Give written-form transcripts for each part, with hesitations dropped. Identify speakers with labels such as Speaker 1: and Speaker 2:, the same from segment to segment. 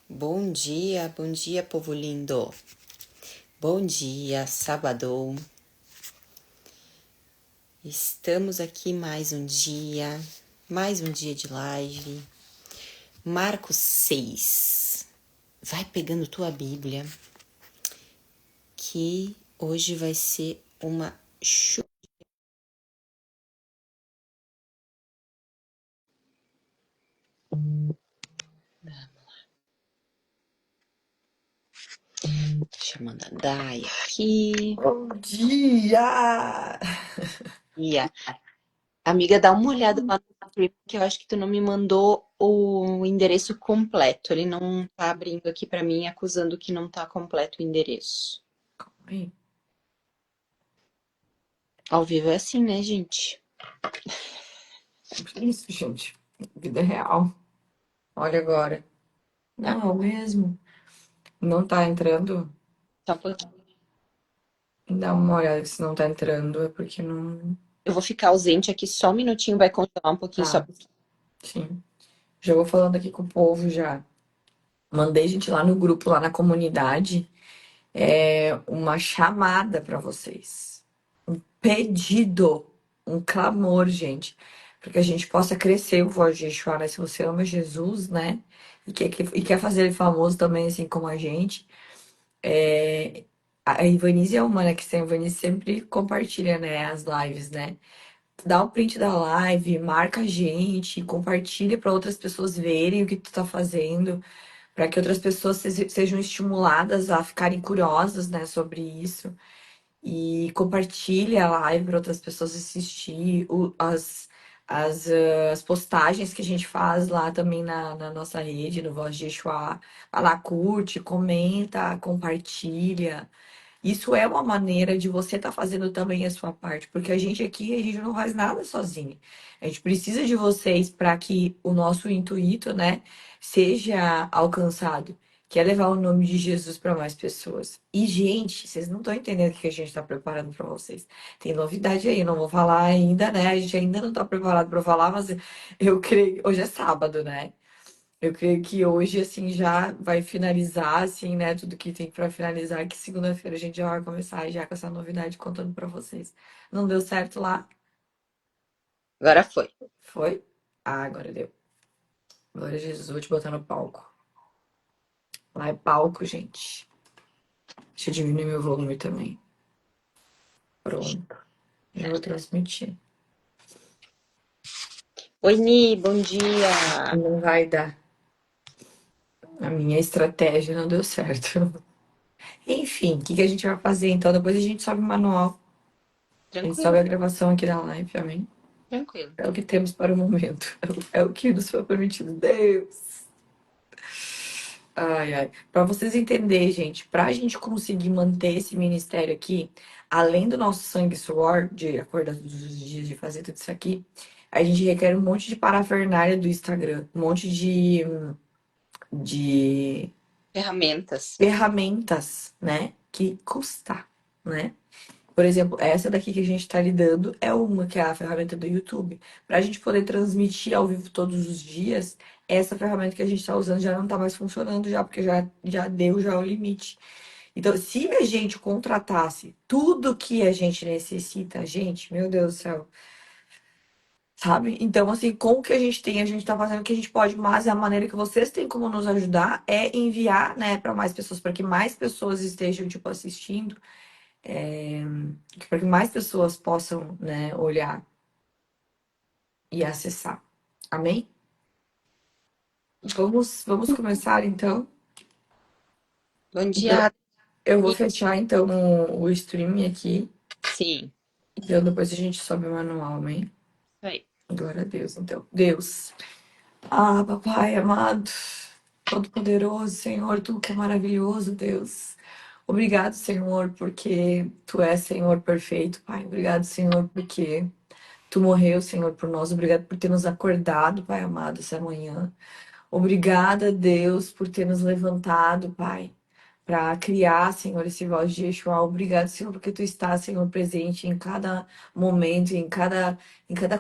Speaker 1: Bom dia, povo lindo. Bom dia, sabadão. Estamos aqui mais um dia de live. Marcos 6. Vai pegando tua Bíblia, que hoje vai ser uma chuva. Chamando a Dai aqui.
Speaker 2: Bom dia!
Speaker 1: E a amiga, dá uma olhada lá no stream, que eu acho que tu não me mandou o endereço completo. Ele não tá abrindo aqui pra mim, acusando que não tá completo o endereço.
Speaker 2: Oi.
Speaker 1: Ao vivo é assim, né, gente?
Speaker 2: Isso, gente. Vida real. Olha agora.
Speaker 1: Tá,
Speaker 2: Não, é o mesmo. Não tá entrando?
Speaker 1: só um pouquinho.
Speaker 2: Dá uma olhada se não tá entrando, é porque não.
Speaker 1: Eu vou ficar ausente aqui só um minutinho, vai congelar um pouquinho só.
Speaker 2: Tá, sim. Já vou falando aqui com o povo já. Mandei gente lá no grupo, lá na comunidade, uma chamada pra vocês. Pedido, um clamor, gente, para que a gente possa crescer o Voz de Yeshua, né? Se você ama Jesus, né? E quer fazer ele famoso também, assim como a gente. É, a Ivanize é uma, né? Que a Ivanize sempre compartilha, né? As lives, né? Dá o print da live, marca a gente, compartilha para outras pessoas verem o que tu tá fazendo, para que outras pessoas sejam estimuladas a ficarem curiosas, né? Sobre isso. E compartilha a live para outras pessoas assistir, as postagens que a gente faz lá também na nossa rede, no Voz de Yeshua. Vai lá, curte, comenta, compartilha. Isso é uma maneira de você estar fazendo também a sua parte, porque a gente aqui, a gente não faz nada sozinho. A gente precisa de vocês para que o nosso intuito, né, seja alcançado, que é levar o nome de Jesus para mais pessoas. E, gente, vocês não estão entendendo o que a gente está preparando para vocês. Tem novidade aí, não vou falar ainda, né? A gente ainda não está preparado para falar, mas eu creio. Hoje é sábado, né? Eu creio que hoje, assim, já vai finalizar, assim, né, tudo que tem para finalizar, que segunda-feira a gente já vai começar já com essa novidade contando para vocês. Não deu certo lá?
Speaker 1: Agora foi.
Speaker 2: Foi? Ah, agora deu. Glória a Jesus, vou te botar no palco. Lá é palco, gente. Deixa eu diminuir meu volume também. Pronto. Já vou transmitir.
Speaker 1: Oi, Ni, bom dia.
Speaker 2: Não vai dar. A minha estratégia não deu certo. Enfim, o que que a gente vai fazer então? Depois a gente sobe o manual. A gente sobe
Speaker 1: Tranquilo,
Speaker 2: a gravação aqui da live, amém?
Speaker 1: tranquilo.
Speaker 2: É o que temos para o momento. É o que nos foi permitido. Deus! Ai, ai. Para vocês entenderem, gente, para a gente conseguir manter esse ministério aqui, além do nosso sangue e suor, de acordar todos os dias, de fazer tudo isso aqui, a gente requer um monte de parafernália do Instagram, um monte de
Speaker 1: Ferramentas.
Speaker 2: ferramentas, né? Que custa, né? Por exemplo, essa daqui que a gente está lidando é uma que é a ferramenta do YouTube. Para a gente poder transmitir ao vivo todos os dias, essa ferramenta que a gente está usando já não está mais funcionando já, porque já deu já o limite. Então, se a gente contratasse tudo que a gente necessita, gente, meu Deus do céu, sabe? Então, assim, com o que a gente tem, a gente está fazendo o que a gente pode, mas a maneira que vocês têm como nos ajudar é enviar, né, para mais pessoas, para que mais pessoas estejam, tipo, assistindo para que mais pessoas possam, né, olhar e acessar. Amém? Vamos começar então.
Speaker 1: Bom
Speaker 2: Então,
Speaker 1: dia,
Speaker 2: eu vou
Speaker 1: Ni.
Speaker 2: fechar então o streaming aqui.
Speaker 1: Sim,
Speaker 2: Então depois a gente sobe o manual, amém?
Speaker 1: isso aí.
Speaker 2: Glória a Deus, então. Deus. Ah, papai amado, todo-poderoso, Senhor, tu que é maravilhoso, Deus. Obrigado, Senhor, porque tu és, Senhor, perfeito, Pai. Obrigado, Senhor, porque tu morreu, Senhor, por nós. Obrigado por ter nos acordado, Pai amado, essa manhã. Obrigada, Deus, por ter nos levantado, Pai. para criar, Senhor, esse voz de Yeshua. Obrigado, Senhor, porque tu estás, Senhor, presente em cada momento, em cada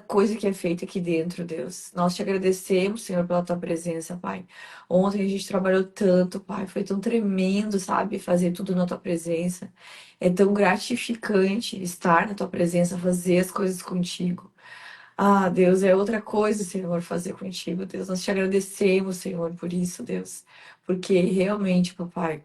Speaker 2: coisa que é feita aqui dentro, Deus. Nós te agradecemos, Senhor, pela tua presença, Pai. Ontem a gente trabalhou tanto, Pai, foi tão tremendo, sabe, fazer tudo na tua presença. É tão gratificante estar na tua presença, fazer as coisas contigo. Ah, Deus, é outra coisa, Senhor, fazer contigo, Deus. Nós te agradecemos, Senhor, por isso, Deus. Porque realmente, papai,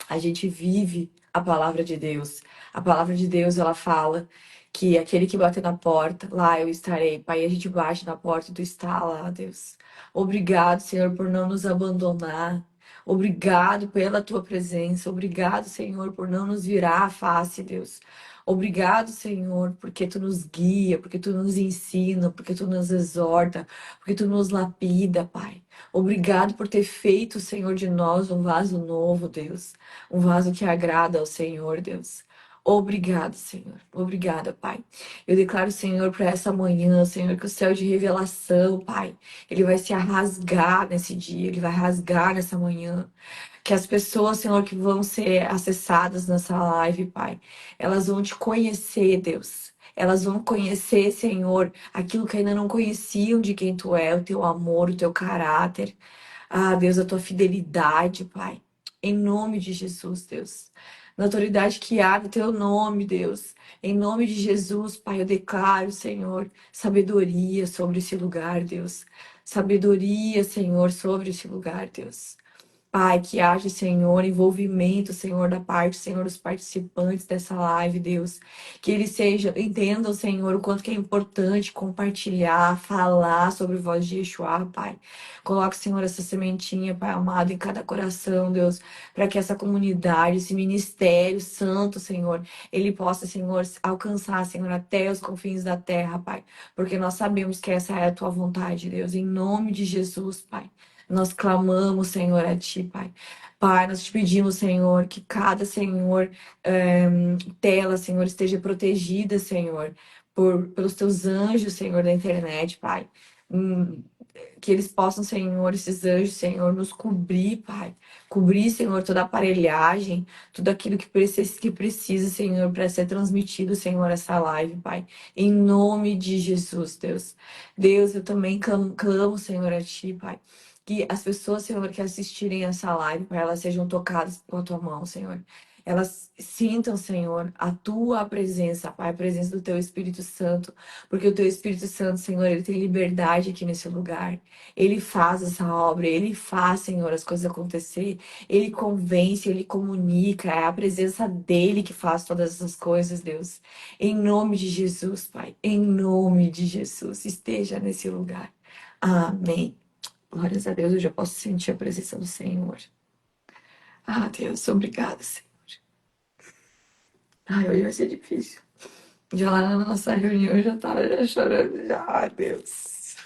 Speaker 2: a gente vive a palavra de Deus. A palavra de Deus, ela fala que aquele que bater na porta, lá eu estarei. Pai, a gente bate na porta e tu está lá, Deus. Obrigado, Senhor, por não nos abandonar. Obrigado pela tua presença. Obrigado, Senhor, por não nos virar a face, Deus. Obrigado, Senhor, porque tu nos guia, porque tu nos ensina, porque tu nos exorta, porque tu nos lapida, Pai. Obrigado por ter feito, Senhor, de nós um vaso novo, Deus. Um vaso que agrada ao Senhor, Deus. Obrigado, Senhor. Obrigada, Pai. Eu declaro, Senhor, para essa manhã, Senhor, que o céu de revelação, Pai, ele vai se rasgar nesse dia, ele vai rasgar nessa manhã. Que as pessoas, Senhor, que vão ser acessadas nessa live, Pai, elas vão te conhecer, Deus. Elas vão conhecer, Senhor, aquilo que ainda não conheciam de quem tu é, o teu amor, o teu caráter. Ah, Deus, a tua fidelidade, Pai. Em nome de Jesus, Deus. Na autoridade que há no teu nome, Deus. Em nome de Jesus, Pai, eu declaro, Senhor, sabedoria sobre esse lugar, Deus. Sabedoria, Senhor, sobre esse lugar, Deus. Pai, que haja, Senhor, envolvimento, Senhor, da parte, Senhor, dos participantes dessa live, Deus. Que eles sejam, entendam, Senhor, o quanto que é importante compartilhar, falar sobre o voz de Yeshua, Pai. Coloque, Senhor, essa sementinha, Pai amado, em cada coração, Deus, para que essa comunidade, esse ministério santo, Senhor, ele possa, Senhor, alcançar, Senhor, até os confins da terra, Pai. Porque nós sabemos que essa é a tua vontade, Deus. Em nome de Jesus, Pai. Nós clamamos, Senhor, a Ti, Pai. Pai, nós te pedimos, Senhor, que cada, Senhor, tela, Senhor, esteja protegida, Senhor, pelos Teus anjos, Senhor, da internet, Pai. Hum, que eles possam, Senhor, esses anjos, Senhor, nos cobrir, Pai. Cobrir, Senhor, toda a aparelhagem, tudo aquilo que precisa, Senhor, para ser transmitido, Senhor, essa live, Pai. Em nome de Jesus, Deus. Deus, eu também clamo, Senhor, a Ti, Pai. Que as pessoas, Senhor, que assistirem essa live, Pai, elas sejam tocadas com a Tua mão, Senhor. Elas sintam, Senhor, a Tua presença, Pai, a presença do Teu Espírito Santo. Porque o Teu Espírito Santo, Senhor, ele tem liberdade aqui nesse lugar. Ele faz essa obra, ele faz, Senhor, as coisas acontecer. Ele convence, ele comunica. É a presença dele que faz todas essas coisas, Deus. Em nome de Jesus, Pai. Em nome de Jesus, esteja nesse lugar. Amém. Glórias a Deus, eu já posso sentir a presença do Senhor. Ah, Deus, obrigada, Senhor. Ai, hoje vai ser difícil. Já lá na nossa reunião eu já tava já chorando, já. Ai, Deus.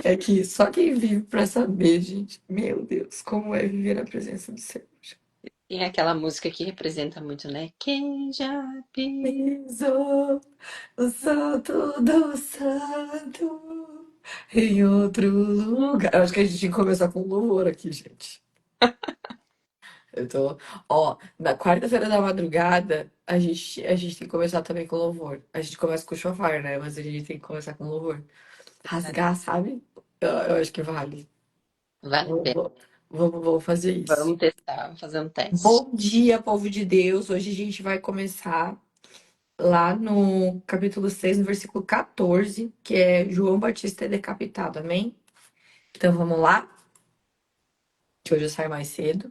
Speaker 2: É que só quem vive pra saber, gente. Meu Deus, como é viver na presença do Senhor.
Speaker 1: Tem aquela música que representa muito, né? Quem já viu?
Speaker 2: Pisou o santo do santo em outro lugar. Eu acho que a gente tinha que começar com louvor aqui, gente. Eu tô. Ó, na quarta-feira da madrugada, a gente tem que começar também com louvor. A gente começa com o shofar, né? Mas a gente tem que começar com louvor. Rasgar, sabe? Eu acho que vale.
Speaker 1: Vale a pena.
Speaker 2: Vou fazer isso.
Speaker 1: Vamos testar, vamos fazer um teste.
Speaker 2: Bom dia, povo de Deus. Hoje a gente vai começar lá no capítulo 6 no versículo 14, que é João Batista é decapitado, amém? Então vamos lá, que hoje eu saio mais cedo.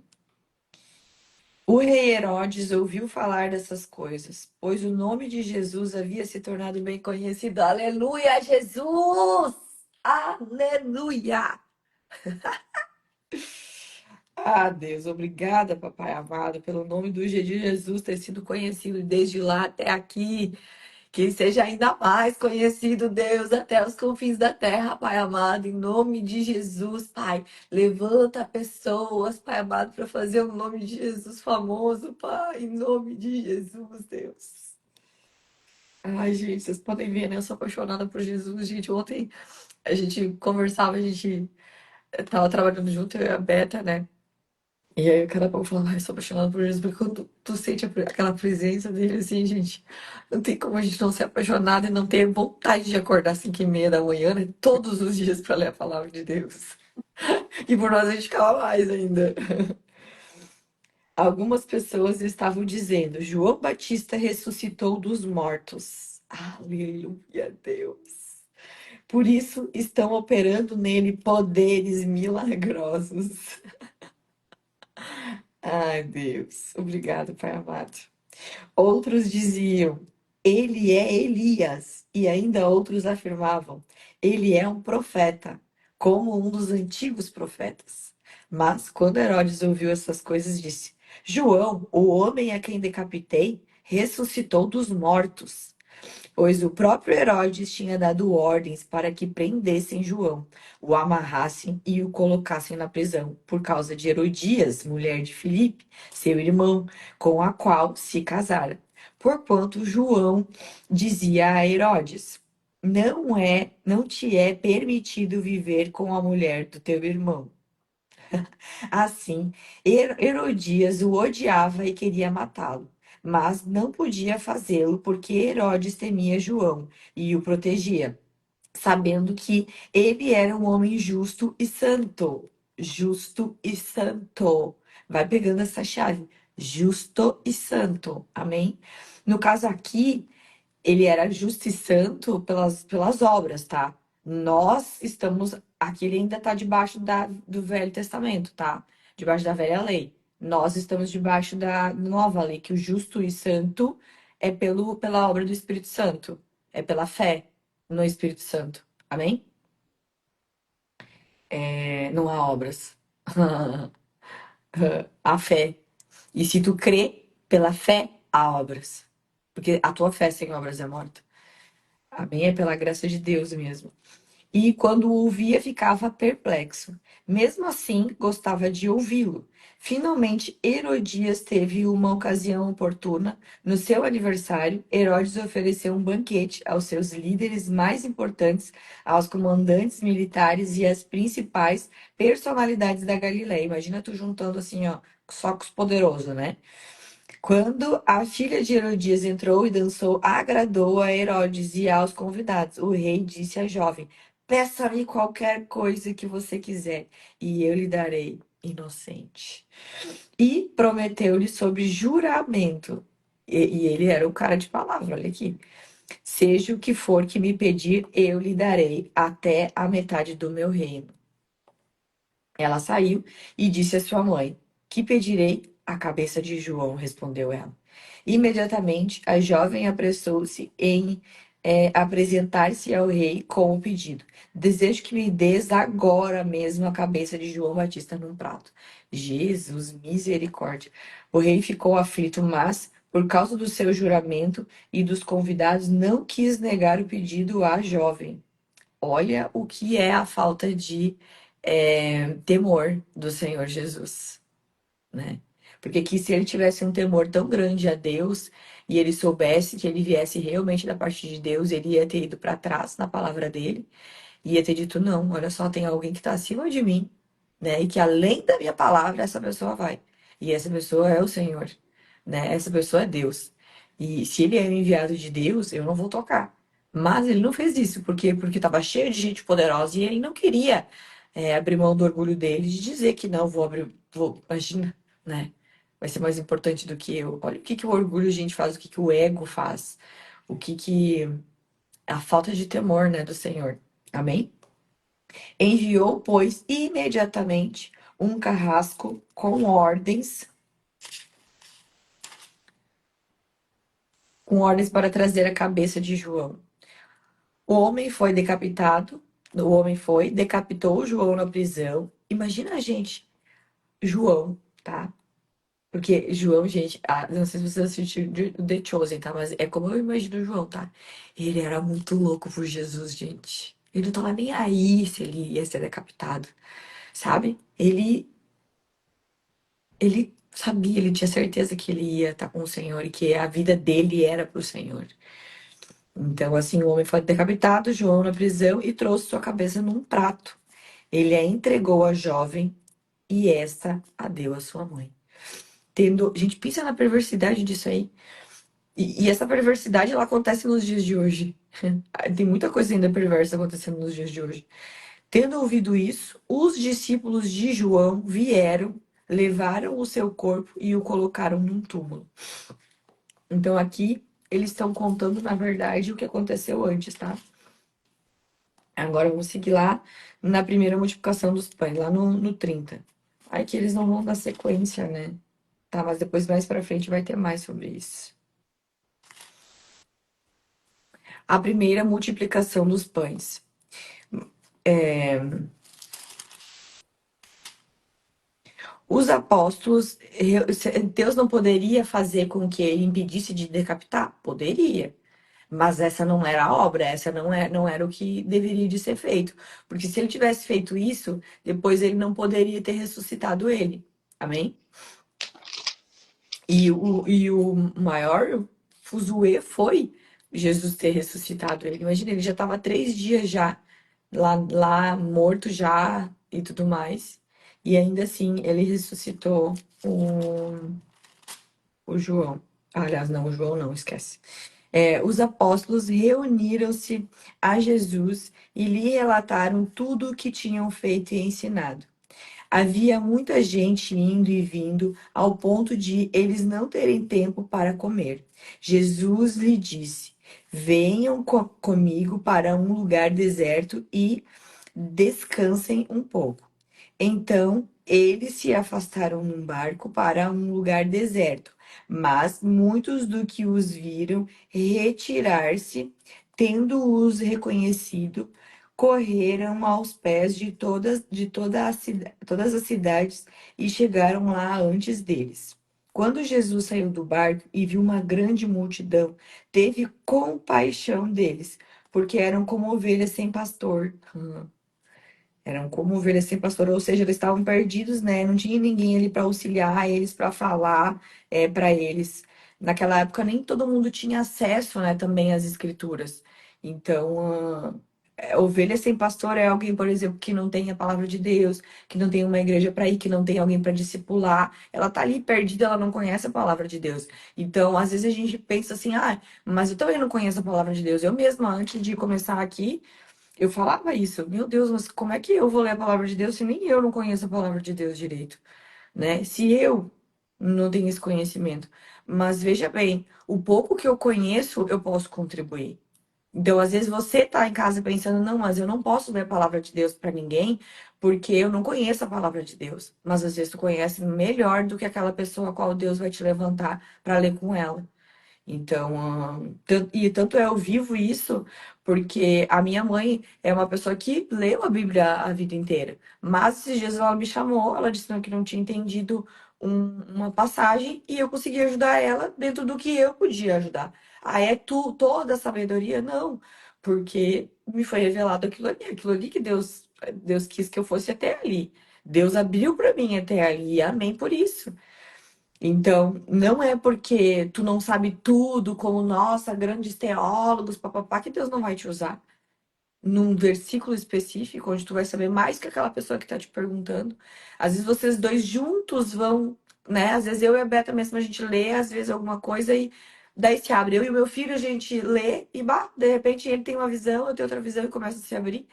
Speaker 2: O rei Herodes ouviu falar dessas coisas, pois o nome de Jesus havia se tornado bem conhecido. Aleluia, Jesus! Aleluia! Ah, Deus, obrigada, papai amado, pelo nome do de Jesus ter sido conhecido desde lá até aqui. Que seja ainda mais conhecido, Deus, até os confins da terra, Pai amado, em nome de Jesus, Pai. Levanta pessoas, Pai amado, para fazer o nome de Jesus famoso, Pai, em nome de Jesus, Deus. Ai, gente, vocês podem ver, né? Eu sou apaixonada por Jesus, gente. Ontem a gente conversava, a gente tava trabalhando junto, eu e a Beta, né? E aí, cada pouco falando, ai, sou apaixonado por Jesus, porque quando tu sente aquela presença dele, assim, gente, não tem como a gente não ser apaixonado e não ter vontade de acordar às 5h30 da manhã, né? Todos os dias para ler a palavra de Deus. E por nós a gente ficava mais ainda. Algumas pessoas estavam dizendo: João Batista ressuscitou dos mortos. Aleluia, Deus. Por isso estão operando nele poderes milagrosos. Ai, Deus. Obrigado, Pai amado. Outros diziam: ele é Elias. E ainda outros afirmavam: ele é um profeta, como um dos antigos profetas. Mas quando Herodes ouviu essas coisas, disse: João, o homem a quem decapitei, ressuscitou dos mortos. Pois o próprio Herodes tinha dado ordens para que prendessem João, o amarrassem e o colocassem na prisão, por causa de Herodias, mulher de Filipe, seu irmão, com a qual se casara. Porquanto João dizia a Herodes: não te é permitido viver com a mulher do teu irmão. Assim, Herodias o odiava e queria matá-lo, mas não podia fazê-lo porque Herodes temia João e o protegia, sabendo que ele era um homem justo e santo. Justo e santo. Vai pegando essa chave. Justo e santo. Amém? No caso aqui, ele era justo e santo pelas obras, tá? Nós estamos. Aqui ele ainda está debaixo do Velho Testamento, tá? Debaixo da velha lei. Nós estamos debaixo da nova lei, que o justo e santo é pela obra do Espírito Santo. É pela fé no Espírito Santo. Amém? Não há obras. Há fé. E se tu crê pela fé, há obras. Porque a tua fé sem obras é morta. Amém? É pela graça de Deus mesmo. E quando o ouvia, ficava perplexo. Mesmo assim, gostava de ouvi-lo. Finalmente, Herodias teve uma ocasião oportuna. No seu aniversário, Herodes ofereceu um banquete aos seus líderes mais importantes, aos comandantes militares e às principais personalidades da Galileia. Imagina tu juntando assim, ó, só com os poderosos, né? Quando a filha de Herodias entrou e dançou, agradou a Herodes e aos convidados. O rei disse à jovem: Peça-me qualquer coisa que você quiser, e eu lhe darei. Inocente. E prometeu-lhe sob juramento. E ele era o cara de palavra, olha aqui. Seja o que for que me pedir, eu lhe darei até a metade do meu reino. Ela saiu e disse à sua mãe: Que pedirei? A cabeça de João, respondeu ela. Imediatamente, a jovem apressou-se em apresentar-se ao rei com o pedido: Desejo que me des agora mesmo a cabeça de João Batista num prato. Jesus, misericórdia. O rei ficou aflito, mas, por causa do seu juramento e dos convidados, não quis negar o pedido à jovem. Olha o que é a falta de temor do Senhor Jesus, né? Porque que se ele tivesse um temor tão grande a Deus e ele soubesse que ele viesse realmente da parte de Deus, ele ia ter ido para trás na palavra dele e ia ter dito: não, olha só, tem alguém que está acima de mim, né? E que além da minha palavra, essa pessoa vai. E essa pessoa é o Senhor, né? Essa pessoa é Deus. E se ele é enviado de Deus, eu não vou tocar. Mas ele não fez isso, porque estava cheio de gente poderosa e ele não queria abrir mão do orgulho dele de dizer que não, vou abrir, imagina, né? Vai ser mais importante do que eu. Olha o que que o orgulho, gente, faz, o que que o ego faz, o que que a falta de temor, né, do Senhor. Amém? Enviou, pois, imediatamente um carrasco com ordens para trazer a cabeça de João. O homem foi, decapitou João na prisão. Imagina a gente, João, tá? Porque João, gente, não sei se você assistiu The Chosen, tá? Mas é como eu imagino o João, tá? Ele era muito louco por Jesus, gente. Ele não tava nem aí se ele ia ser decapitado, sabe? Ele sabia, ele tinha certeza que ele ia estar com o Senhor e que a vida dele era para o Senhor. Então, assim, o homem foi decapitado, João na prisão e trouxe sua cabeça num prato. Ele a entregou à jovem e esta a deu à sua mãe. Tendo, gente, pensa na perversidade disso aí. E essa perversidade, ela acontece nos dias de hoje. Tem muita coisa ainda perversa acontecendo nos dias de hoje. Tendo ouvido isso, os discípulos de João vieram, levaram o seu corpo e o colocaram num túmulo. Então aqui eles estão contando, na verdade, o que aconteceu antes, tá? Agora vamos seguir lá na primeira multiplicação dos pães, lá no 30. Aí que eles não vão dar sequência, né? Tá, mas depois mais pra frente vai ter mais sobre isso. A primeira multiplicação dos pães. É, os apóstolos, Deus não poderia fazer com que ele impedisse de decapitar? Poderia. Mas essa não era a obra, essa não era o que deveria de ser feito. Porque se ele tivesse feito isso, depois ele não poderia ter ressuscitado ele. Amém? E o maior fuzuê foi Jesus ter ressuscitado ele. Imagina, ele já estava 3 dias já lá morto já e tudo mais. E ainda assim, ele ressuscitou o João. Aliás, não, o João não, esquece. Os apóstolos reuniram-se a Jesus e lhe relataram tudo o que tinham feito e ensinado. Havia muita gente indo e vindo, ao ponto de eles não terem tempo para comer. Jesus lhe disse: Venham comigo para um lugar deserto e descansem um pouco. Então eles se afastaram num barco para um lugar deserto, mas muitos do que os viram retirar-se, tendo-os reconhecido, correram aos pés todas as cidades e chegaram lá antes deles. Quando Jesus saiu do barco e viu uma grande multidão, teve compaixão deles, porque eram como ovelhas sem pastor. Eram como ovelhas sem pastor, ou seja, eles estavam perdidos, né? Não tinha ninguém ali para auxiliar eles, para falar para eles. Naquela época nem todo mundo tinha acesso, né, também às escrituras. Então, ovelha sem pastor é alguém, por exemplo, que não tem a palavra de Deus, que não tem uma igreja para ir, que não tem alguém para discipular. Ela tá ali perdida, ela não conhece a palavra de Deus. Então, às vezes a gente pensa assim, mas eu também não conheço a palavra de Deus. Eu mesma, antes de começar aqui, eu falava isso, meu Deus, mas como é que eu vou ler a palavra de Deus se nem eu não conheço a palavra de Deus direito, né? Se eu não tenho esse conhecimento. Mas veja bem, o pouco que eu conheço, eu posso contribuir. Então, às vezes você tá em casa pensando, não, mas eu não posso ler a palavra de Deus para ninguém, porque eu não conheço a palavra de Deus. Mas às vezes tu conhece melhor do que aquela pessoa a qual Deus vai te levantar para ler com ela. Então, tanto eu vivo isso porque a minha mãe é uma pessoa que leu a Bíblia a vida inteira. Mas esses dias ela me chamou, ela disse que não tinha entendido uma passagem e eu consegui ajudar ela dentro do que eu podia ajudar. É toda a sabedoria? Não, porque me foi revelado aquilo ali que Deus quis que eu fosse até ali. Deus abriu para mim até ali, e amém por isso. Então, não é porque tu não sabe tudo, como, nossa, grandes teólogos, papapá, que Deus não vai te usar. Num versículo específico, onde tu vai saber mais que aquela pessoa que tá te perguntando. Às vezes vocês dois juntos vão, né? Às vezes eu e a Beta mesmo, a gente lê, às vezes alguma coisa e daí se abre. Eu e o meu filho, a gente lê e, de repente ele tem uma visão, eu tenho outra visão e começa a se abrir.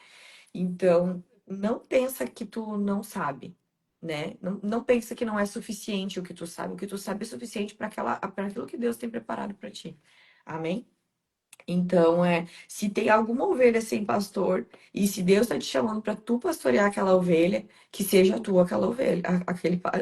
Speaker 2: Então, não pensa que tu não sabe, né? Não pensa que não é suficiente o que tu sabe. O que tu sabe é suficiente para aquilo que Deus tem preparado para ti. Amém? Então, se tem alguma ovelha sem pastor, e se Deus está te chamando para tu pastorear aquela ovelha, que seja tu aquela ovelha,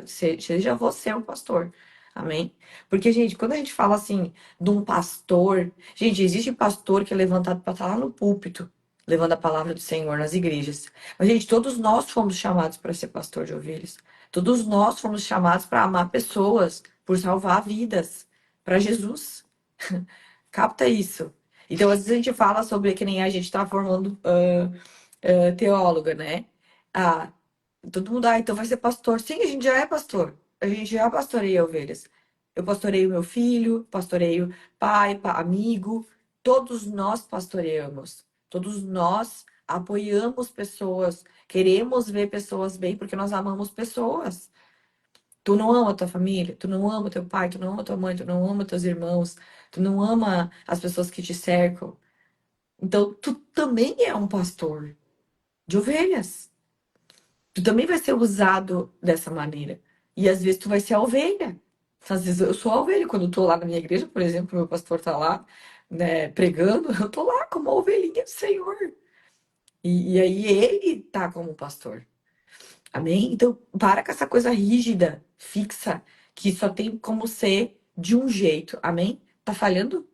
Speaker 2: seja você o pastor. Amém? Porque, gente, quando a gente fala assim de um pastor, gente, existe pastor que é levantado para estar lá no púlpito, levando a palavra do Senhor nas igrejas. Mas, gente, todos nós fomos chamados para ser pastor de ovelhas. Todos nós fomos chamados para amar pessoas, por salvar vidas, para Jesus. Capta isso. Então, às vezes a gente fala sobre que nem a gente tá formando teóloga, né? Ah, todo mundo, então vai ser pastor. Sim, a gente já é pastor. A gente já pastoreia ovelhas. Eu pastoreio meu filho, pastoreio pai, amigo. Todos nós pastoreamos. Todos nós apoiamos pessoas, queremos ver pessoas bem porque nós amamos pessoas. Tu não ama tua família, tu não ama teu pai, tu não ama tua mãe, tu não ama teus irmãos, tu não ama as pessoas que te cercam. Então, tu também é um pastor de ovelhas. Tu também vai ser usado dessa maneira. E às vezes tu vai ser a ovelha. Às vezes eu sou a ovelha. Quando eu tô lá na minha igreja, por exemplo, meu pastor tá lá, né, pregando, eu tô lá como a ovelhinha do Senhor. E aí ele tá como pastor. Amém? Então, para com essa coisa rígida, fixa, que só tem como ser de um jeito. Amém? Tá falhando?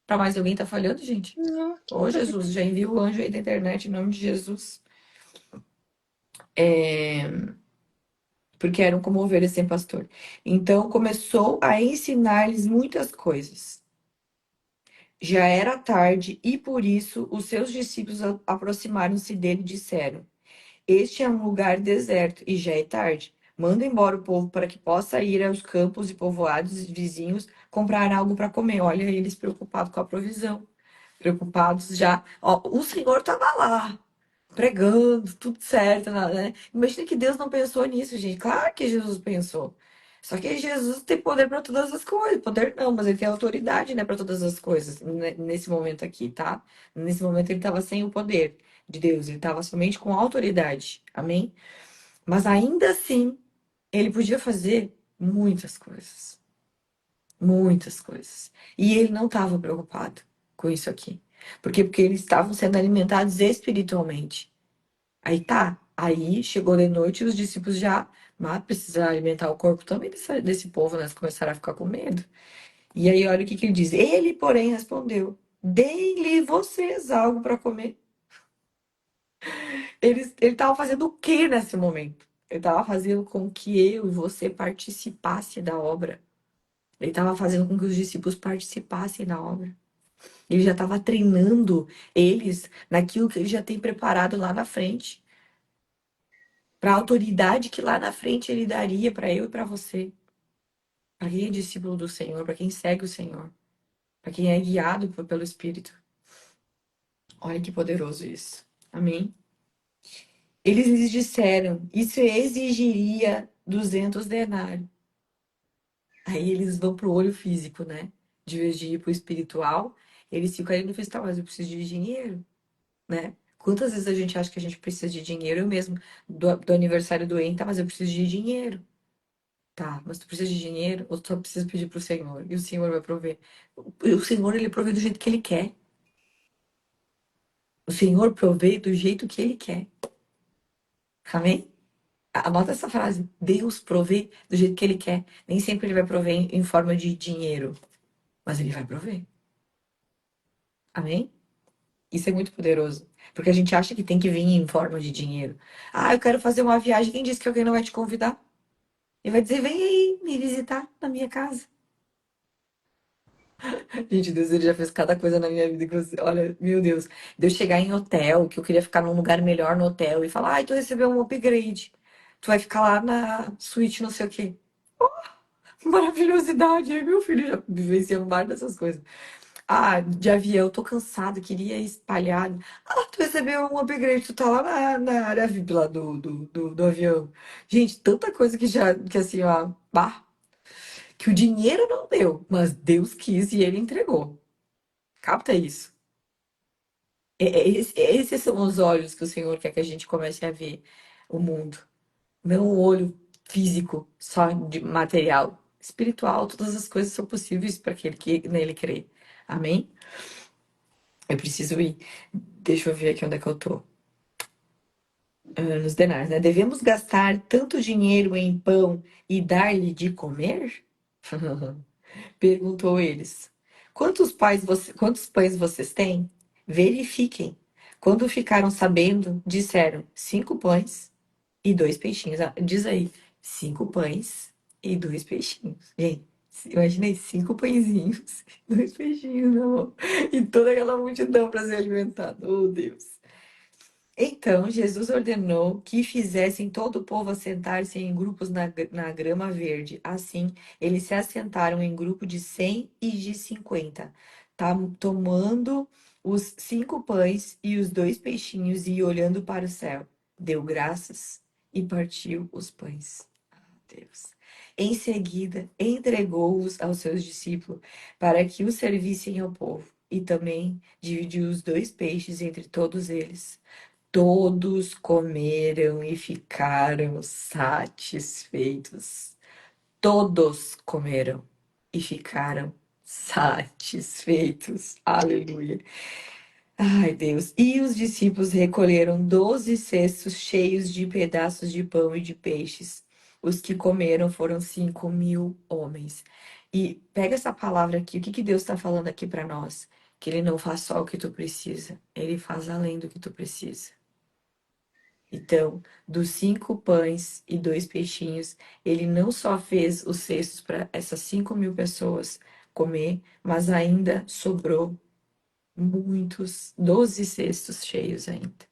Speaker 2: Pra mais alguém tá falhando, gente?
Speaker 1: Não, aqui
Speaker 2: Ô,
Speaker 1: tá bem.
Speaker 2: Jesus, já envia o anjo aí da internet em nome de Jesus. É, porque eram como ovelhas sem pastor. Então começou a ensinar-lhes muitas coisas. Já era tarde e por isso os seus discípulos aproximaram-se dele e disseram: Este é um lugar deserto e já é tarde. Manda embora o povo para que possa ir aos campos e povoados vizinhos comprar algo para comer. Olha, eles preocupados com a provisão, preocupados já. Ó, o Senhor estava lá, pregando, tudo certo, né? Imagina que Deus não pensou nisso, gente. Claro que Jesus pensou. Só que Jesus tem poder para todas as coisas. Poder não, mas ele tem autoridade, né, para todas as coisas, nesse momento aqui, tá? Nesse momento ele estava sem o poder de Deus, ele estava somente com autoridade. Amém? Mas ainda assim, ele podia fazer muitas coisas. Muitas coisas. E ele não estava preocupado com isso aqui. Por quê? Porque eles estavam sendo alimentados espiritualmente. Aí tá. Aí chegou de noite e os discípulos já precisaram alimentar o corpo também desse povo, né? Eles começaram a ficar com medo. E aí olha o que que ele diz. Ele, porém, respondeu: Deem-lhe vocês algo para comer. Ele estava fazendo o que nesse momento? Ele estava fazendo com que eu e você participasse da obra. Ele estava fazendo com que os discípulos participassem da obra. Ele já estava treinando eles naquilo que ele já tem preparado lá na frente. Para a autoridade que lá na frente ele daria para eu e para você. Para quem é discípulo do Senhor, para quem segue o Senhor, para quem é guiado pelo Espírito. Olha que poderoso isso. Amém? Eles lhes disseram, isso exigiria 200 denários. Aí eles vão pro olho físico, né? De vez de ir pro espiritual, eles ficam ali no festival, mas eu preciso de dinheiro, né? Quantas vezes a gente acha que a gente precisa de dinheiro? Eu mesmo, do aniversário do tá, mas eu preciso de dinheiro. Tá, mas tu precisa de dinheiro ou tu só precisa pedir pro Senhor? E o Senhor vai prover. O Senhor, ele provê do jeito que ele quer. O Senhor provê do jeito que ele quer. Amém? Anota essa frase. Deus provê do jeito que ele quer. Nem sempre ele vai prover em forma de dinheiro, mas ele vai prover. Amém? Isso é muito poderoso. Porque a gente acha que tem que vir em forma de dinheiro. Ah, eu quero fazer uma viagem. Quem disse que alguém não vai te convidar? Ele vai dizer: vem aí me visitar na minha casa. Gente, Deus, ele já fez cada coisa na minha vida que você. Olha, meu Deus. De eu chegar em hotel, que eu queria ficar num lugar melhor no hotel, e falar: ai, tu recebeu um upgrade. Tu vai ficar lá na suíte, não sei o quê. Maravilhosidade. Aí meu filho já vivenciando várias dessas coisas. Ah, de avião, tô cansado, queria ir espalhado. Ah, tu recebeu um upgrade, tu tá lá na área VIP lá do avião. Gente, tanta coisa que já, que assim, ó, bah, que o dinheiro não deu, mas Deus quis e ele entregou. Capta isso. Esses são os olhos que o Senhor quer que a gente comece a ver o mundo. Não o olho físico, só de material. Espiritual, todas as coisas são possíveis para aquele que nele crê. Amém? Eu preciso ir. Deixa eu ver aqui onde é que eu tô. Nos denários, né? Devemos gastar tanto dinheiro em pão e dar-lhe de comer? Perguntou eles. Quantos pães vocês têm? Verifiquem. Quando ficaram sabendo, disseram: 5 pães e 2 peixinhos. Ah, diz aí, 5 pães e 2 peixinhos. Gente, imaginei 5 pãezinhos e 2 peixinhos na mão. E toda aquela multidão para ser alimentada. Oh, Deus. Então Jesus ordenou que fizessem todo o povo assentar-se em grupos na grama verde. Assim, eles se assentaram em grupo de 100 e de 50, tomando os 5 pães e os 2 peixinhos e, olhando para o céu, deu graças e partiu os pães. Deus. Em seguida, entregou-os aos seus discípulos para que os servissem ao povo, e também dividiu os 2 peixes entre todos eles. Todos comeram e ficaram satisfeitos. Todos comeram e ficaram satisfeitos. Aleluia. Ai, Deus. E os discípulos recolheram 12 cestos cheios de pedaços de pão e de peixes. Os que comeram foram 5.000 homens. E pega essa palavra aqui, o que que Deus está falando aqui para nós? Que Ele não faz só o que tu precisa, Ele faz além do que tu precisa. Então, dos 5 pães e 2 peixinhos, Ele não só fez os cestos para essas 5.000 pessoas comer, mas ainda sobrou muitos, 12 cestos cheios ainda.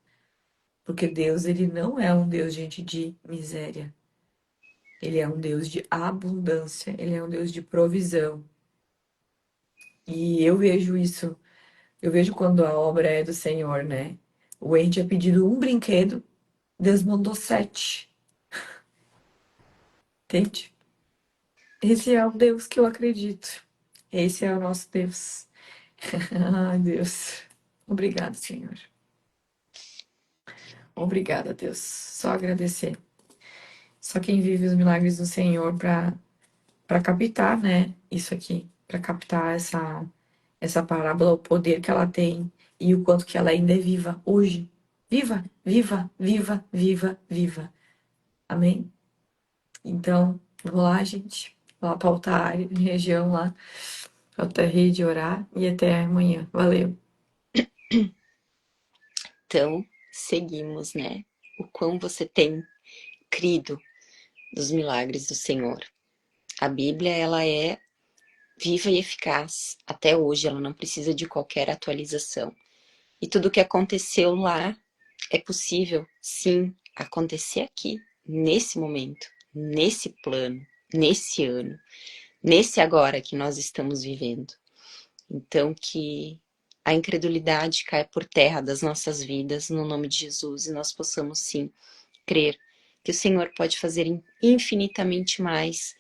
Speaker 2: Porque Deus, ele não é um Deus, gente, de miséria. Ele é um Deus de abundância, ele é um Deus de provisão. E eu vejo isso, eu vejo quando a obra é do Senhor, né? O Wayne tinha pedido um brinquedo, Deus mandou 7. Entende? Esse é o Deus que eu acredito. Esse é o nosso Deus. Ai, Deus. Obrigado, Senhor. Obrigada, Deus. Só agradecer. Só quem vive os milagres do Senhor para captar, né, isso aqui, para captar essa parábola, o poder que ela tem e o quanto que ela ainda é viva hoje. Viva, viva, viva, viva, viva. Amém? Então, vou lá, gente. Vou lá para o altar, região lá, para a rede orar e até amanhã. Valeu.
Speaker 1: Então, seguimos, né? O quão você tem crido dos milagres do Senhor. A Bíblia, ela é viva e eficaz. Até hoje, ela não precisa de qualquer atualização. E tudo que aconteceu lá é possível, sim, acontecer aqui, nesse momento, nesse plano, nesse ano, nesse agora que nós estamos vivendo. Então, que a incredulidade caia por terra das nossas vidas, no nome de Jesus, e nós possamos, sim, crer que o Senhor pode fazer infinitamente mais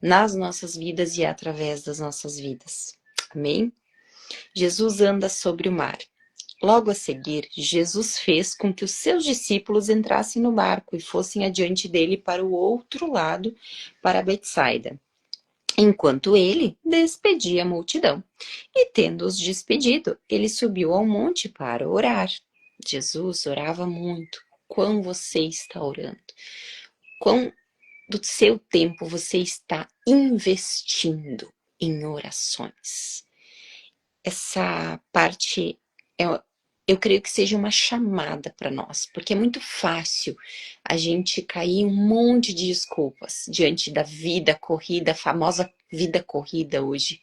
Speaker 1: nas nossas vidas e através das nossas vidas. Amém? Jesus anda sobre o mar. Logo a seguir, Jesus fez com que os seus discípulos entrassem no barco e fossem adiante dele para o outro lado, para Betsaida, enquanto ele despedia a multidão. E tendo-os despedido, ele subiu ao monte para orar. Jesus orava muito. Quão você está orando? Quão do seu tempo você está investindo em orações? Essa parte, eu creio que seja uma chamada para nós, porque é muito fácil a gente cair em um monte de desculpas diante da vida corrida, a famosa vida corrida hoje,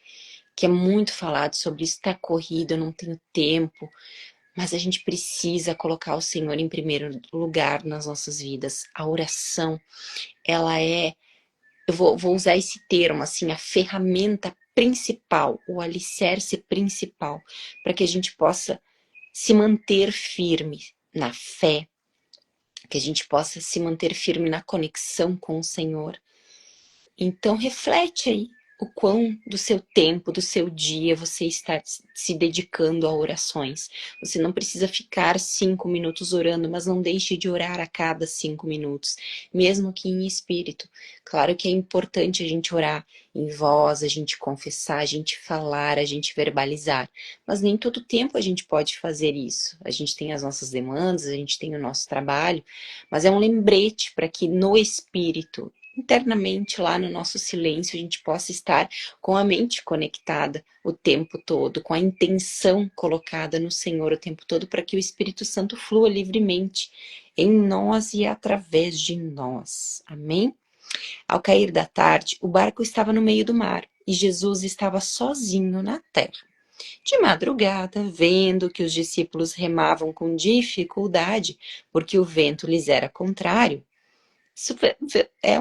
Speaker 1: que é muito falado sobre isso, tá corrido, eu não tenho tempo, mas a gente precisa colocar o Senhor em primeiro lugar nas nossas vidas. A oração, ela é, eu vou usar esse termo, assim, a ferramenta principal, o alicerce principal, para que a gente possa se manter firme na fé, que a gente possa se manter firme na conexão com o Senhor. Então reflete aí o quão do seu tempo, do seu dia você está se dedicando a orações. Você não precisa ficar 5 minutos orando, mas não deixe de orar a cada 5 minutos, mesmo que em espírito. Claro que é importante a gente orar em voz, a gente confessar, a gente falar, a gente verbalizar, mas nem todo tempo a gente pode fazer isso. A gente tem as nossas demandas, a gente tem o nosso trabalho, mas é um lembrete para que no espírito, internamente lá no nosso silêncio, a gente possa estar com a mente conectada o tempo todo, com a intenção colocada no Senhor o tempo todo, para que o Espírito Santo flua livremente em nós e através de nós. Amém? Ao cair da tarde, o barco estava no meio do mar e Jesus estava sozinho na terra. De madrugada, vendo que os discípulos remavam com dificuldade, porque o vento lhes era contrário, isso é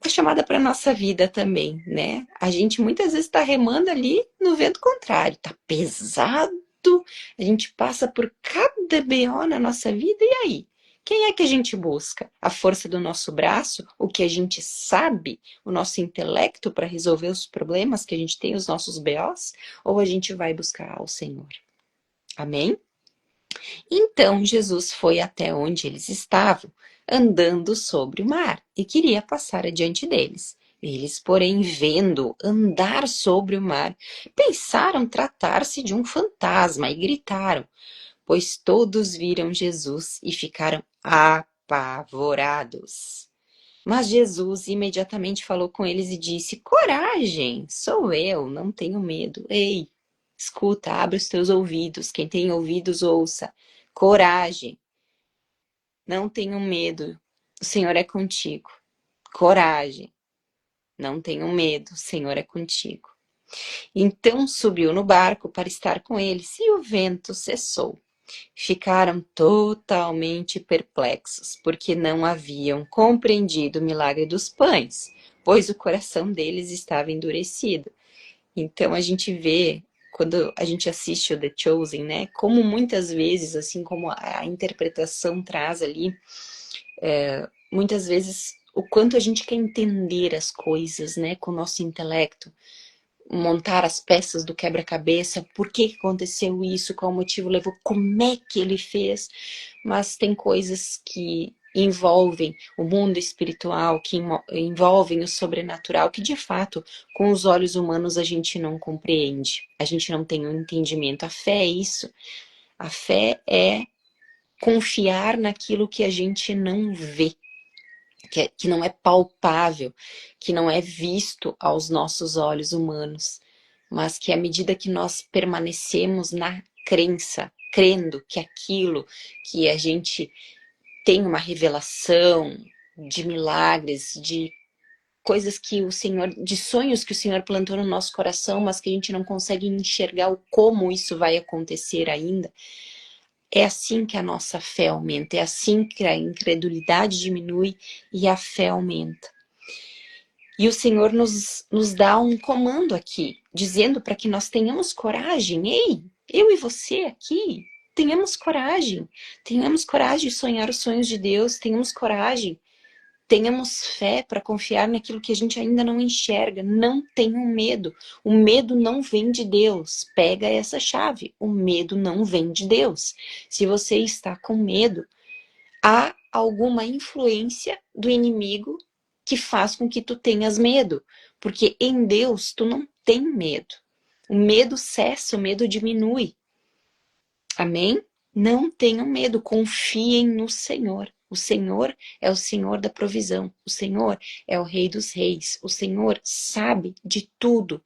Speaker 1: a chamada para nossa vida também, né? A gente muitas vezes está remando ali no vento contrário, tá pesado, a gente passa por cada BO na nossa vida, e aí? Quem é que a gente busca? A força do nosso braço, o que a gente sabe, o nosso intelecto para resolver os problemas que a gente tem, os nossos BOs? Ou a gente vai buscar o Senhor? Amém? Então Jesus foi até onde eles estavam, andando sobre o mar, e queria passar adiante deles. Eles, porém, vendo andar sobre o mar, pensaram tratar-se de um fantasma e gritaram, pois todos viram Jesus e ficaram apavorados. Mas Jesus imediatamente falou com eles e disse: Coragem, sou eu, não tenho medo. Ei, escuta, abre os teus ouvidos, quem tem ouvidos ouça. Coragem, não tenho medo, o Senhor é contigo. Coragem, não tenho medo, o Senhor é contigo. Então subiu no barco para estar com eles e o vento cessou. Ficaram totalmente perplexos, porque não haviam compreendido o milagre dos pães, pois o coração deles estava endurecido. Então a gente vê, quando a gente assiste o The Chosen, né, como muitas vezes, assim como a interpretação traz ali, muitas vezes o quanto a gente quer entender as coisas, né, com o nosso intelecto, montar as peças do quebra-cabeça, por que aconteceu isso, qual o motivo levou, como é que ele fez, mas tem coisas que envolvem o mundo espiritual, que envolvem o sobrenatural, que de fato, com os olhos humanos a gente não compreende, a gente não tem um entendimento. A fé é isso, a fé é confiar naquilo que a gente não vê, que não é palpável, que não é visto aos nossos olhos humanos, mas que à medida que nós permanecemos na crença, crendo que aquilo que a gente tem uma revelação de milagres, de coisas que o Senhor, de sonhos que o Senhor plantou no nosso coração, mas que a gente não consegue enxergar o como isso vai acontecer ainda, é assim que a nossa fé aumenta, é assim que a incredulidade diminui e a fé aumenta. E o Senhor nos dá um comando aqui, dizendo para que nós tenhamos coragem. Ei, eu e você aqui, tenhamos coragem de sonhar os sonhos de Deus, tenhamos fé para confiar naquilo que a gente ainda não enxerga. Não tenham medo. O medo não vem de Deus. Pega essa chave. O medo não vem de Deus. Se você está com medo, há alguma influência do inimigo que faz com que tu tenhas medo. Porque em Deus tu não tem medo. O medo cessa, o medo diminui. Amém? Não tenham medo, confiem no Senhor. O Senhor é o Senhor da provisão. O Senhor é o Rei dos Reis. O Senhor sabe de tudo.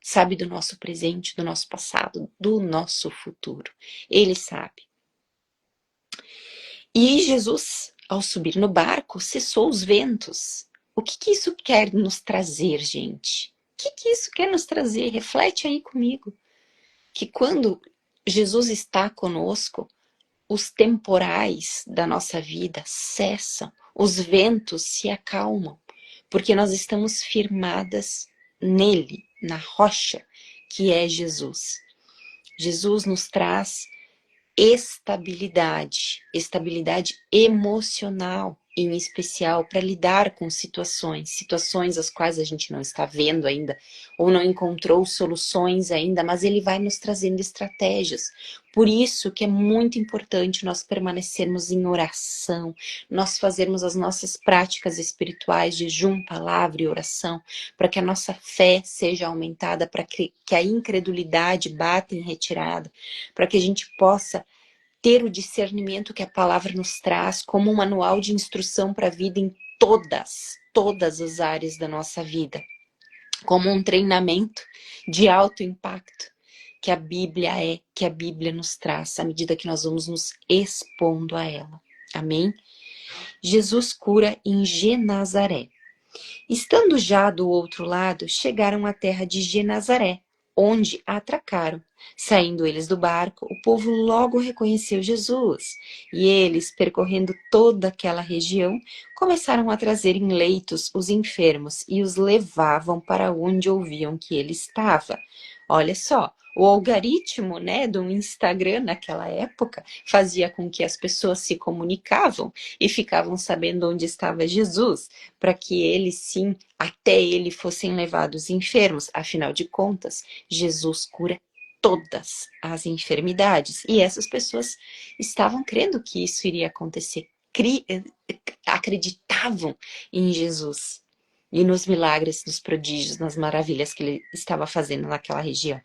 Speaker 1: Sabe do nosso presente, do nosso passado, do nosso futuro. Ele sabe. E Jesus, ao subir no barco, cessou os ventos. O que isso quer nos trazer, gente? O que isso quer nos trazer? Reflete aí comigo. Que quando Jesus está conosco, os temporais da nossa vida cessam, os ventos se acalmam, porque nós estamos firmadas nele, na rocha, que é Jesus. Jesus nos traz estabilidade emocional, em especial para lidar com situações as quais a gente não está vendo ainda, ou não encontrou soluções ainda, mas ele vai nos trazendo estratégias. Por isso que é muito importante nós permanecermos em oração, nós fazermos as nossas práticas espirituais, jejum, palavra e oração, para que a nossa fé seja aumentada, para que a incredulidade bata em retirada, para que a gente possa ter o discernimento que a palavra nos traz como um manual de instrução para a vida em todas as áreas da nossa vida, como um treinamento de alto impacto que a Bíblia é, que a Bíblia nos traz, à medida que nós vamos nos expondo a ela. Amém? Jesus cura em Genazaré. Estando já do outro lado, chegaram à terra de Genazaré, onde atracaram. Saindo eles do barco, o povo logo reconheceu Jesus, e eles, percorrendo toda aquela região, começaram a trazer em leitos os enfermos e os levavam para onde ouviam que ele estava. Olha só, o algoritmo, né, do Instagram naquela época fazia com que as pessoas se comunicavam e ficavam sabendo onde estava Jesus, para que eles sim, até ele fossem levados enfermos. Afinal de contas, Jesus cura todas as enfermidades. E essas pessoas estavam crendo que isso iria acontecer, acreditavam em Jesus e nos milagres, nos prodígios, nas maravilhas que ele estava fazendo naquela região.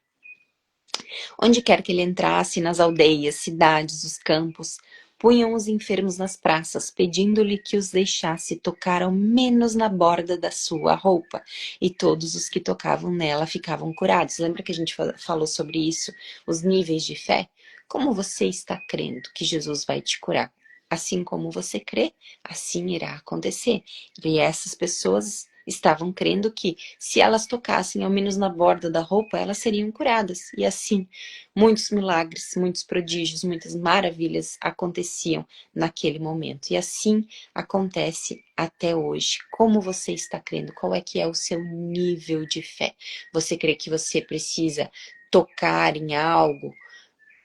Speaker 1: Onde quer que ele entrasse, nas aldeias, cidades, os campos, punham os enfermos nas praças, pedindo-lhe que os deixasse tocar ao menos na borda da sua roupa. E todos os que tocavam nela ficavam curados. Lembra que a gente falou sobre isso? Os níveis de fé? Como você está crendo que Jesus vai te curar? Assim como você crê, assim irá acontecer. E essas pessoas estavam crendo que, se elas tocassem ao menos na borda da roupa, elas seriam curadas. E assim, muitos milagres, muitos prodígios, muitas maravilhas aconteciam naquele momento. E assim acontece até hoje. Como você está crendo? Qual é que é o seu nível de fé? Você crê que você precisa tocar em algo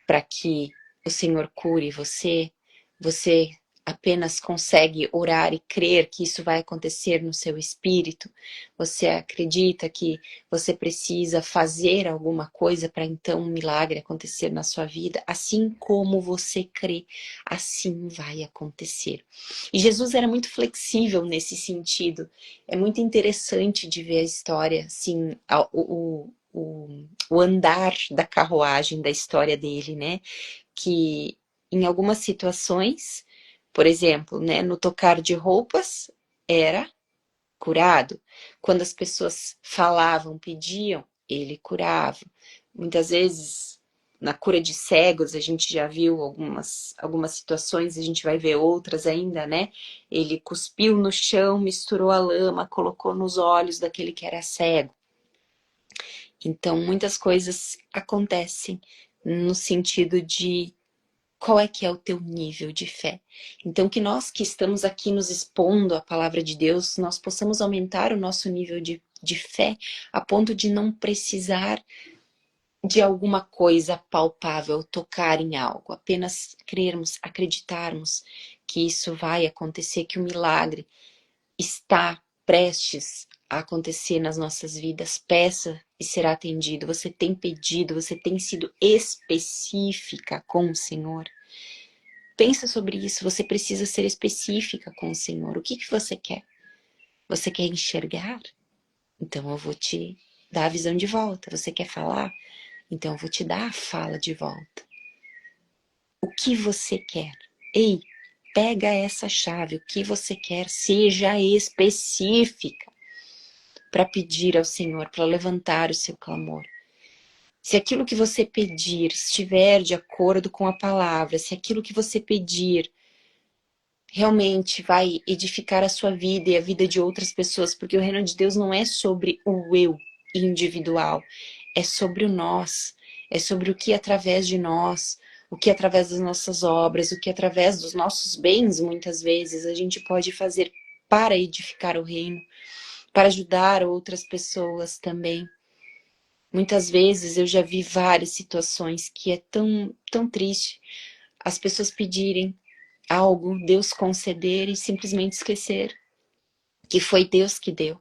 Speaker 1: para que o Senhor cure você? Você apenas consegue orar e crer que isso vai acontecer no seu espírito? Você acredita que você precisa fazer alguma coisa para então um milagre acontecer na sua vida? Assim como você crê, assim vai acontecer. E Jesus era muito flexível nesse sentido. É muito interessante de ver a história, assim, o andar da carruagem da história dele, né? Que em algumas situações, por exemplo, né, no tocar de roupas, era curado. Quando as pessoas falavam, pediam, ele curava. Muitas vezes, na cura de cegos, a gente já viu algumas situações, a gente vai ver outras ainda, né? Ele cuspiu no chão, misturou a lama, colocou nos olhos daquele que era cego. Então, muitas coisas acontecem no sentido de qual é que é o teu nível de fé. Então, que nós que estamos aqui nos expondo à palavra de Deus, nós possamos aumentar o nosso nível de fé a ponto de não precisar de alguma coisa palpável, tocar em algo, apenas crermos, acreditarmos que isso vai acontecer, que o milagre está prestes a acontecer nas nossas vidas. Peça e será atendido. Você tem pedido, você tem sido específica com o Senhor. Pensa sobre isso, você precisa ser específica com o Senhor. O que você quer? Você quer enxergar? Então eu vou te dar a visão de volta. Você quer falar? Então eu vou te dar a fala de volta. O que você quer? Ei, pega essa chave. O que você quer? Seja específica para pedir ao Senhor, para levantar o seu clamor. Se aquilo que você pedir estiver de acordo com a palavra, se aquilo que você pedir realmente vai edificar a sua vida e a vida de outras pessoas, porque o reino de Deus não é sobre o eu individual, é sobre o nós, é sobre o que através de nós, o que através das nossas obras, o que através dos nossos bens, muitas vezes, a gente pode fazer para edificar o reino, para ajudar outras pessoas também. Muitas vezes eu já vi várias situações que é tão triste as pessoas pedirem algo, Deus conceder e simplesmente esquecer que foi Deus que deu.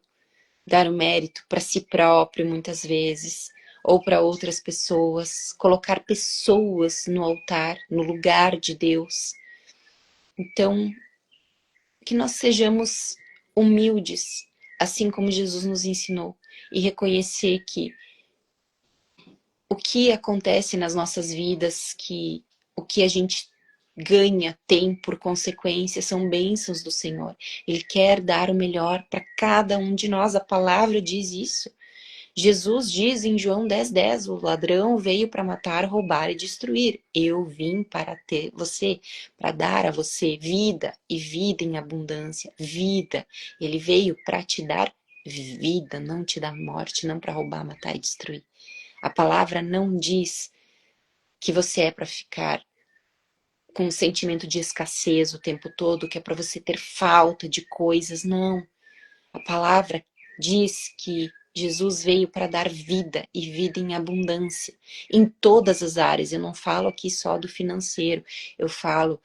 Speaker 1: Dar o mérito para si próprio muitas vezes, ou para outras pessoas, colocar pessoas no altar, no lugar de Deus. Então, que nós sejamos humildes, assim como Jesus nos ensinou, e reconhecer que o que acontece nas nossas vidas, que o que a gente ganha, tem por consequência, são bênçãos do Senhor. Ele quer dar o melhor para cada um de nós. A palavra diz isso. Jesus diz em João 10:10, o ladrão veio para matar, roubar e destruir. Eu vim para ter você, para dar a você vida e vida em abundância. Vida. Ele veio para te dar vida, não te dar morte, não para roubar, matar e destruir. A palavra não diz que você é para ficar com um sentimento de escassez o tempo todo, que é para você ter falta de coisas. Não. A palavra diz que Jesus veio para dar vida e vida em abundância, em todas as áreas. Eu não falo aqui só do financeiro, eu falo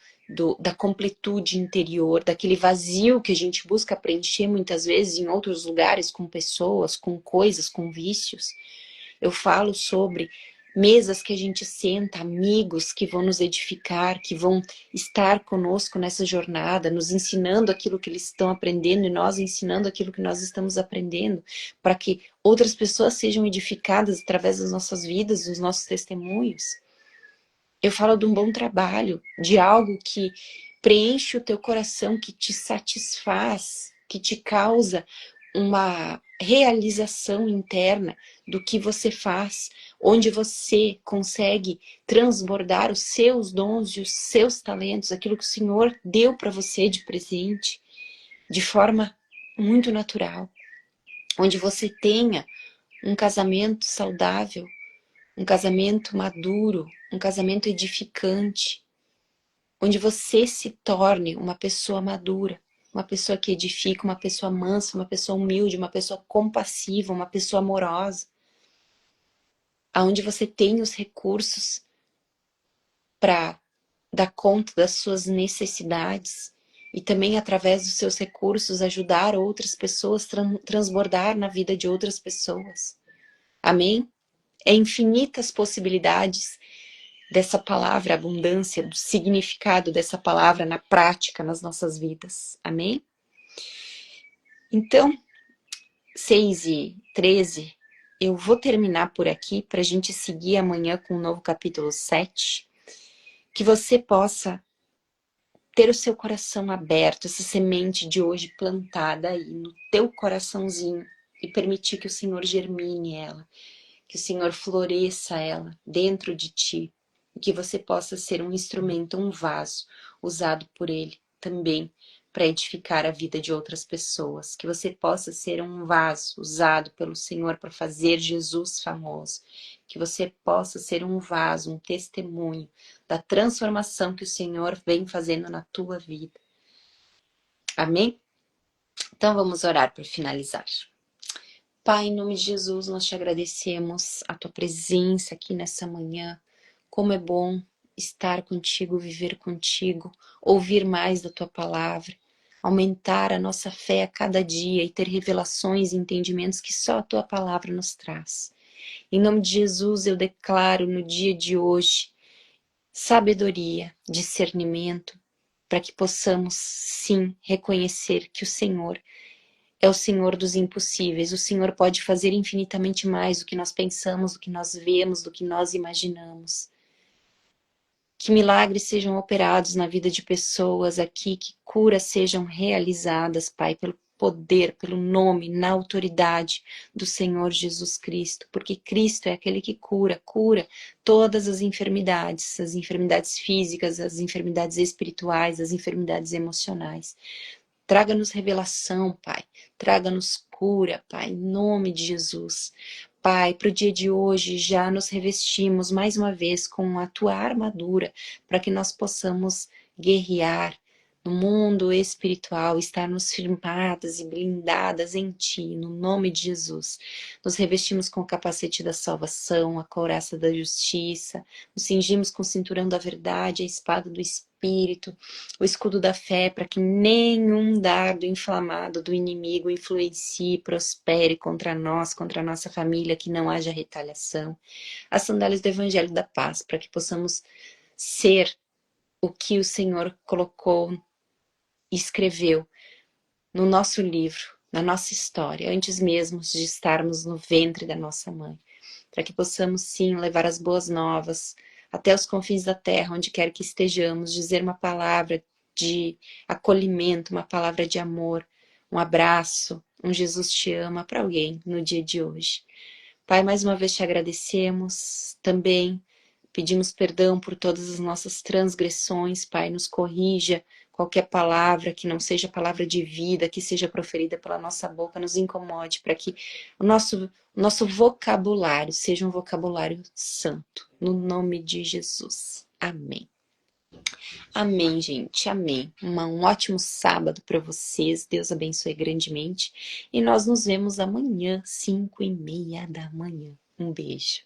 Speaker 1: da completude interior, daquele vazio que a gente busca preencher muitas vezes em outros lugares, com pessoas, com coisas, com vícios. Eu falo sobre mesas que a gente senta, amigos que vão nos edificar, que vão estar conosco nessa jornada, nos ensinando aquilo que eles estão aprendendo e nós ensinando aquilo que nós estamos aprendendo, para que outras pessoas sejam edificadas através das nossas vidas, dos nossos testemunhos. Eu falo de um bom trabalho, de algo que preenche o teu coração, que te satisfaz, que te causa uma realização interna do que você faz, onde você consegue transbordar os seus dons e os seus talentos, aquilo que o Senhor deu para você de presente, de forma muito natural, onde você tenha um casamento saudável, um casamento maduro, um casamento edificante, onde você se torne uma pessoa madura, uma pessoa que edifica, uma pessoa mansa, uma pessoa humilde, uma pessoa compassiva, uma pessoa amorosa, aonde você tem os recursos para dar conta das suas necessidades e também através dos seus recursos ajudar outras pessoas, transbordar na vida de outras pessoas. Amém? É infinitas possibilidades dessa palavra abundância, do significado dessa palavra na prática, nas nossas vidas. Amém? Então, 6:13, eu vou terminar por aqui para a gente seguir amanhã com o novo capítulo 7. Que você possa ter o seu coração aberto, essa semente de hoje plantada aí no teu coraçãozinho e permitir que o Senhor germine ela, que o Senhor floresça ela dentro de ti e que você possa ser um instrumento, um vaso usado por Ele também para edificar a vida de outras pessoas, que você possa ser um vaso usado pelo Senhor para fazer Jesus famoso, que você possa ser um vaso, um testemunho da transformação que o Senhor vem fazendo na tua vida. Amém? Então vamos orar para finalizar. Pai, em nome de Jesus, nós te agradecemos a tua presença aqui nessa manhã. Como é bom estar contigo, viver contigo, ouvir mais da tua palavra, aumentar a nossa fé a cada dia e ter revelações e entendimentos que só a tua palavra nos traz. Em nome de Jesus, eu declaro no dia de hoje sabedoria, discernimento, para que possamos sim reconhecer que o Senhor é o Senhor dos impossíveis. O Senhor pode fazer infinitamente mais do que nós pensamos, do que nós vemos, do que nós imaginamos. Que milagres sejam operados na vida de pessoas aqui, que curas sejam realizadas, Pai, pelo poder, pelo nome, na autoridade do Senhor Jesus Cristo, porque Cristo é aquele que cura todas as enfermidades físicas, as enfermidades espirituais, as enfermidades emocionais. Traga-nos revelação, Pai. Traga-nos cura, Pai, em nome de Jesus. Pai, para o dia de hoje já nos revestimos mais uma vez com a tua armadura para que nós possamos guerrear no mundo espiritual, estarmos firmadas e blindadas em Ti, no nome de Jesus. Nos revestimos com o capacete da salvação, a couraça da justiça, nos cingimos com o cinturão da verdade, a espada do Espírito, o escudo da fé, para que nenhum dardo inflamado do inimigo influencie, prospere contra nós, contra a nossa família, que não haja retaliação. As sandálias do Evangelho da Paz, para que possamos ser o que o Senhor colocou e escreveu no nosso livro, na nossa história, antes mesmo de estarmos no ventre da nossa mãe. Para que possamos sim levar as boas novas até os confins da terra, onde quer que estejamos, dizer uma palavra de acolhimento, uma palavra de amor, um abraço, um Jesus te ama para alguém no dia de hoje. Pai, mais uma vez te agradecemos também Pedimos perdão por todas as nossas transgressões, Pai, nos corrija. Qualquer palavra que não seja palavra de vida, que seja proferida pela nossa boca, nos incomode, para que o nosso vocabulário seja um vocabulário santo. No nome de Jesus. Amém. Amém, gente. Amém. Um ótimo sábado para vocês. Deus abençoe grandemente. E nós nos vemos amanhã, 5:30 da manhã. Um beijo.